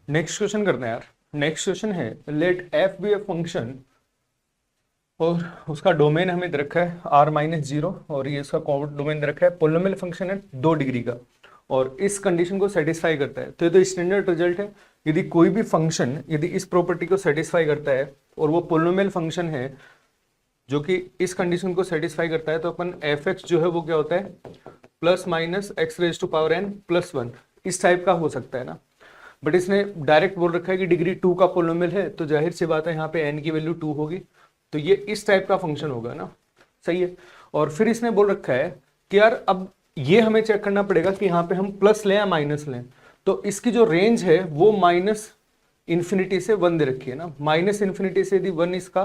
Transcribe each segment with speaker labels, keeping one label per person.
Speaker 1: Next question करते हैं यार। नेक्स्ट क्वेश्चन है let f be a function और उसका डोमेन हमें दे रखा है r-0 और ये इसका डोमेन दे रखा है पोलिनोमियल फंक्शन है 2 डिग्री का और इस कंडीशन को सेटिस्फाई करता है। तो ये तो स्टैंडर्ड रिजल्ट है। यदि कोई भी फंक्शन यदि इस प्रॉपर्टी को सेटिस्फाई करता है और वो पोलिनोमियल फंक्शन है जो कि इस कंडीशन को सेटिस्फाई करता है, तो अपन एफ एक्स जो है वो क्या होता है plus minus x raise to power n plus 1 इस टाइप का हो सकता है ना। बट इसने डायरेक्ट बोल रखा है कि डिग्री 2 का पोलिनोमियल है, तो जाहिर सी बात है यहाँ पे n की वैल्यू 2 होगी, तो ये इस टाइप का फंक्शन होगा ना। सही है। और फिर इसने बोल रखा है कि यार अब ये हमें चेक करना पड़ेगा कि यहाँ पे हम प्लस लें या माइनस लें। तो इसकी जो रेंज है वो माइनस इन्फिनिटी से 1 दे रखी है ना। माइनस इन्फिनिटी से यदि 1 इसका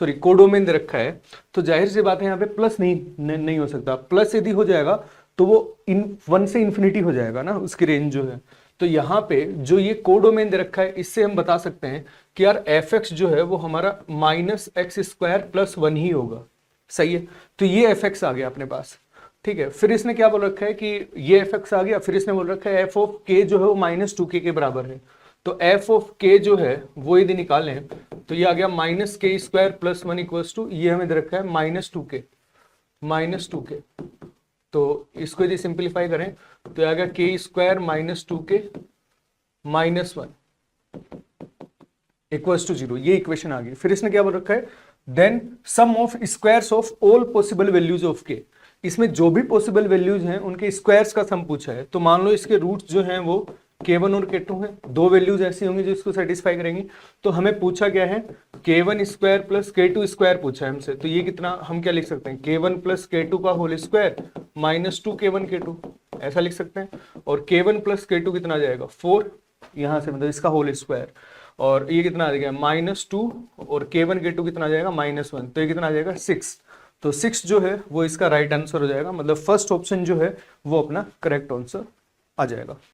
Speaker 1: कोडोमेन दे रखा है, तो जाहिर सी बात है यहाँ पे प्लस नहीं हो सकता। प्लस यदि हो जाएगा तो वो 1 से इन्फिनिटी हो जाएगा ना उसकी रेंज जो है। तो यहाँ पे जो ये कोडोमेन दे रखा है इससे हम बता सकते हैं कि यार एफ एक्स जो है वो हमारा माइनस एक्स स्क्वायर प्लस 1 ही होगा। सही है। तो ये एफ एक्स आ गया अपने पास। ठीक है। फिर इसने क्या बोल रखा है कि ये एफ एक्स आ गया, फिर इसने बोल रखा है एफ ऑफ के जो है वो -2k के बराबर है। तो एफ ऑफ के जो है वो यदि निकालें तो ये आ गया -k² प्लस 1 इक्वल्स टू, ये हमें दे रखा है -2k। तो इसको यदि सिंप्लीफाई करें तो आ गया k² -2k -1 इक्वल्स टू 0। ये इक्वेशन आ गई। फिर इसने क्या बोल रखा है then sum of squares of all possible values of के। इसमें जो भी पॉसिबल वैल्यूज हैं उनके स्क्वायर्स का सम पूछा है। तो मान लो इसके रूट्स जो हैं वो k1 और k2 हैं, 2 वैल्यूज ऐसी होंगी जो इसको सेटिस्फाई करेंगी। तो हमें पूछा क्या है k1² प्लस k2² पूछा है हमसे। तो ये कितना हम क्या लिख सकते हैं k1 प्लस k2 का होल स्क्वायर -2 k1 k2 ऐसा लिख सकते हैं। और k1 प्लस k2 कितना आ जाएगा 4, यहाँ से मतलब इसका होल स्क्वायर। और ये कितना आ जाएगा -2 और k1 k2 कितना आ जाएगा -1, तो ये कितना आ जाएगा 6। तो 6 जो है वो इसका राइट आंसर हो जाएगा। मतलब फर्स्ट ऑप्शन जो है वो अपना करेक्ट आंसर आ जाएगा।